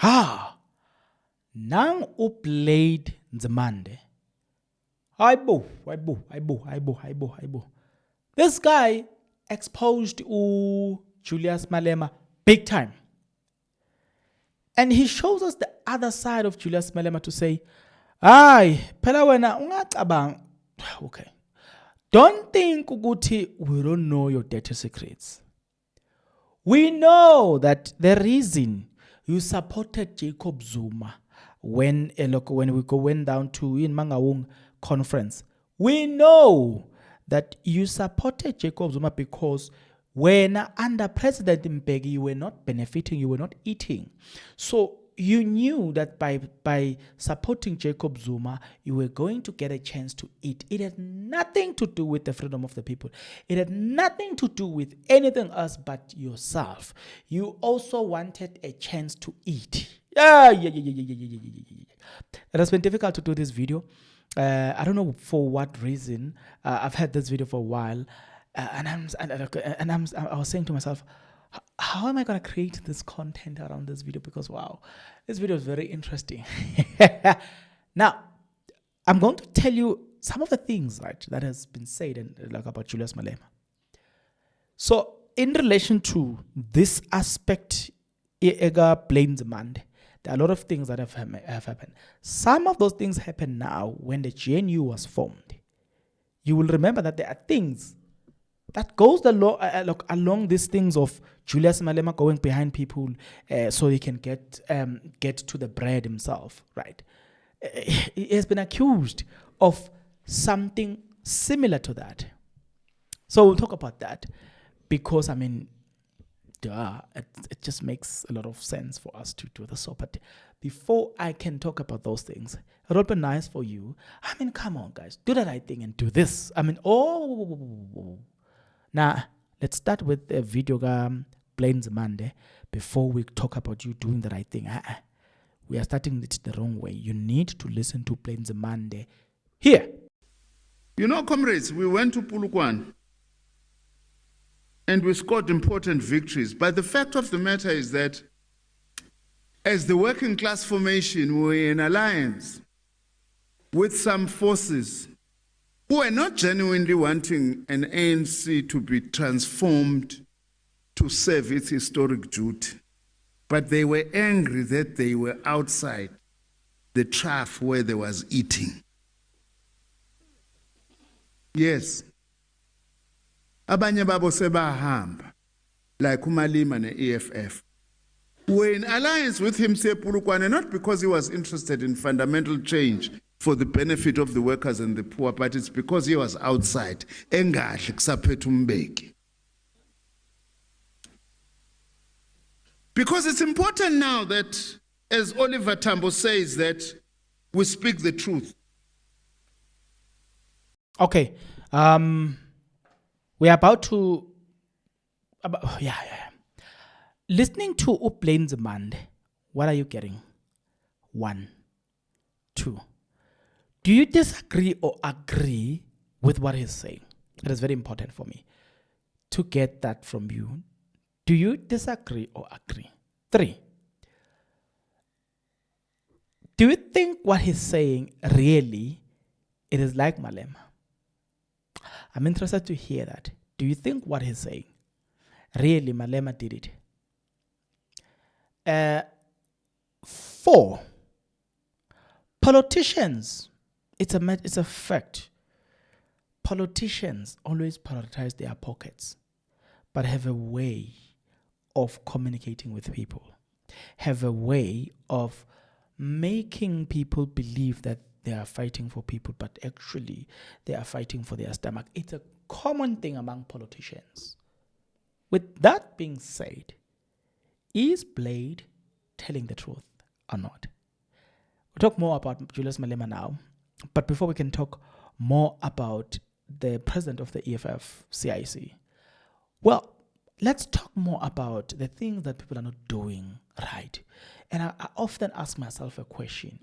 Nang uplayed Nzimande. Aibo. This guy exposed Julius Malema big time. And he shows us the other side of Julius Malema to say, phela wena ungacabanga. Okay. Don't think ukuthi we don't know your dirty secrets. We know that the reason you supported Jacob Zuma when we went down to in Mangaung conference, we know that you supported Jacob Zuma because when under President Mbeki, you were not benefiting, you were not eating. So you knew that by supporting Jacob Zuma, you were going to get a chance to eat. It had nothing to do with the freedom of the people. It had nothing to do with anything else but yourself. You also wanted a chance to eat. It has been difficult to do this video. I don't know for what reason. I've had this video for a while, and I was saying to myself, how am I going to create this content around this video? Because wow, this video is very interesting. Now, I'm going to tell you some of the things, right, that has been said about Julius Malema. So, in relation to this aspect, Ega blames Nzimande. There are a lot of things that have happened. Some of those things happen now when the GNU was formed. You will remember that there are things that goes along these things of Julius Malema going behind people so he can get to the bread himself, right? He has been accused of something similar to that. So we'll talk about that because, it just makes a lot of sense for us to do this. So, but before I can talk about those things, it would be nice for you. Come on, guys, do the right thing and do this. Now, let's start with the video game Blame Nzimande before we talk about you doing the right thing. We are starting it the wrong way. You need to listen to Blame Nzimande here. You know, comrades, we went to Polokwane and we scored important victories. But the fact of the matter is that as the working class formation, we were in alliance with some forces who were not genuinely wanting an ANC to be transformed to serve its historic duty, but they were angry that they were outside the trough where there was eating. Yes. Abanye babo sebahamba, like uMalema and the EFF. Were in alliance with him, Polokwane, not because he was interested in fundamental change for the benefit of the workers and the poor, but it's because he was outside. Engahle kusaphethe uMbeki. Because it's important now that, as Oliver Tambo says, that we speak the truth. Okay. We are about to... Listening to Blame Nzimande, what are you getting? 1, 2. Do you disagree or agree with what he's saying? It is very important for me to get that from you. Do you disagree or agree? 3. Do you think what he's saying really, it is like Malema? I'm interested to hear that. Do you think what he's saying, really Malema did it? 4. Politicians, it's a fact. Politicians always prioritize their pockets, but have a way of communicating with people, have a way of making people believe that they are fighting for people, but actually they are fighting for their stomach. It's a common thing among politicians. With that being said, is Blade telling the truth or not? We'll talk more about Julius Malema now, but before we can talk more about the president of the EFF CIC, well, let's talk more about the things that people are not doing right. And I often ask myself a question.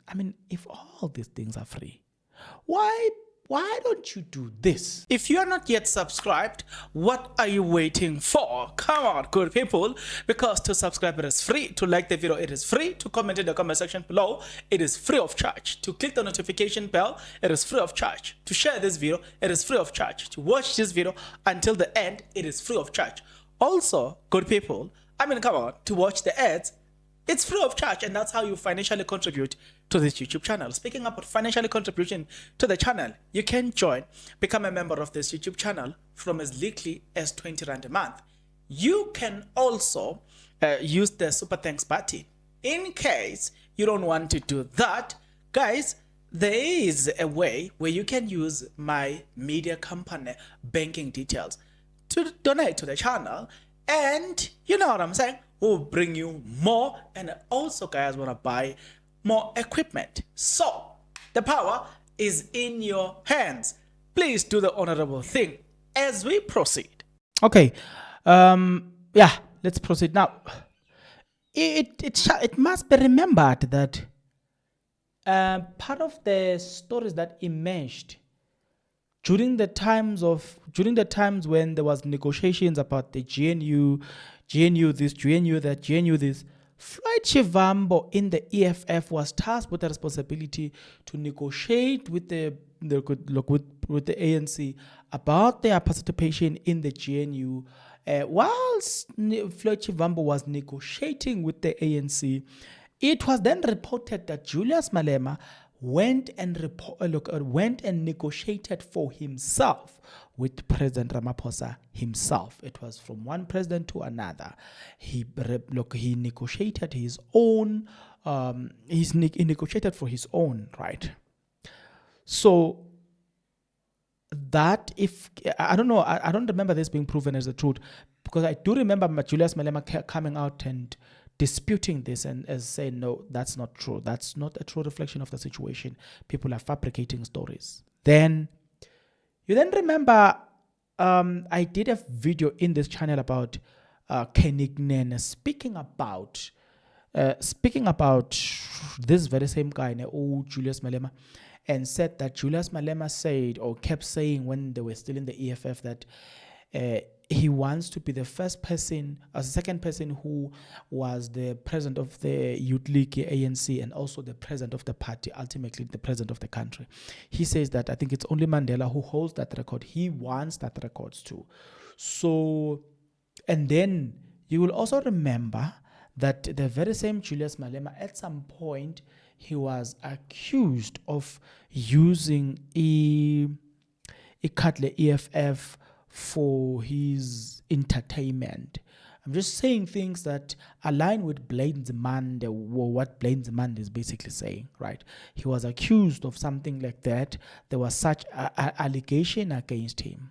If all these things are free, why why don't you do this? If you are not yet subscribed, what are you waiting for? Come on, good people, because to subscribe it is free, to like the video it is free, to comment in the comment section below it is free of charge, to click the notification bell it is free of charge, to share this video it is free of charge, to watch this video until the end it is free of charge. Also, good people, come on, to watch the ads it's free of charge, and that's how you financially contribute to this YouTube channel. Speaking about financially contribution to the channel, you can become a member of this YouTube channel from as little as 20 Rand a month. You can also use the super thanks button. In case you don't want to do that, guys, there is a way where you can use my media company banking details to donate to the channel, and you know what I'm saying, will bring you more, and also guys want to buy more equipment. So the power is in your hands. Please do the honorable thing as we proceed. Okay, yeah, let's proceed now. It must be remembered that part of the stories that emerged during the times when there was negotiations about the GNU this, GNU that, GNU this, Floyd Shivambu in the EFF was tasked with the responsibility to negotiate with the ANC about their participation in the GNU. Whilst Floyd Shivambu was negotiating with the ANC, it was then reported that Julius Malema went and negotiated for himself with President Ramaphosa himself. It was from one president to another. He negotiated his own. He negotiated for his own, right? So that I don't know, I don't remember this being proven as the truth, because I do remember Julius Malema coming out and disputing this and as saying, no, that's not true. That's not a true reflection of the situation. People are fabricating stories. Then you remember I did a video in this channel about Kenignen speaking about this very same guy, Julius Malema, and said that Julius Malema said or kept saying when they were still in the EFF that he wants to be the first person, or the second person who was the president of the Youth League, ANC, and also the president of the party, ultimately the president of the country. He says that I think it's only Mandela who holds that record. He wants that record too. So, and then you will also remember that the very same Julius Malema, at some point, he was accused of using a Cutler EFF for his entertainment. I'm just saying things that align with Nzimande, or what Nzimande is basically saying, right? He was accused of something like that. There was such an allegation against him.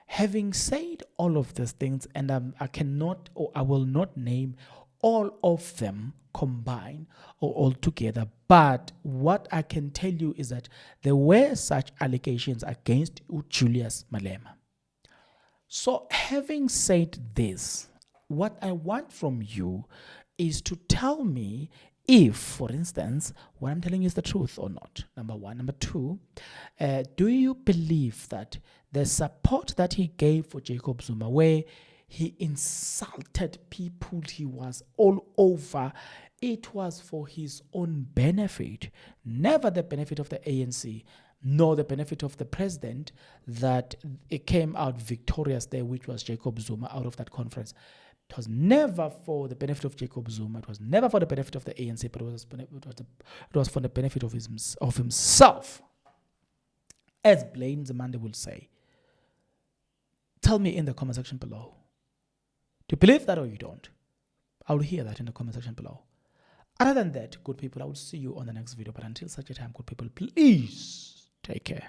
Having said all of these things, and I cannot, or I will not name all of them combined or all together, but what I can tell you is that there were such allegations against Julius Malema. So having said this, what I want from you is to tell me if, for instance, what I'm telling you is the truth or not. Number one. Number two, do you believe that the support that he gave for Jacob Zuma, where he insulted people, he was all over, it was for his own benefit, never the benefit of the ANC, nor the benefit of the president, that it came out victorious there, which was Jacob Zuma, out of that conference. It was never for the benefit of Jacob Zuma. It was never for the benefit of the ANC, but it was for the benefit of himself. As Nzimande will say. Tell me in the comment section below. Do you believe that or you don't? I will hear that in the comment section below. Other than that, good people, I will see you on the next video. But until such a time, good people, please take care.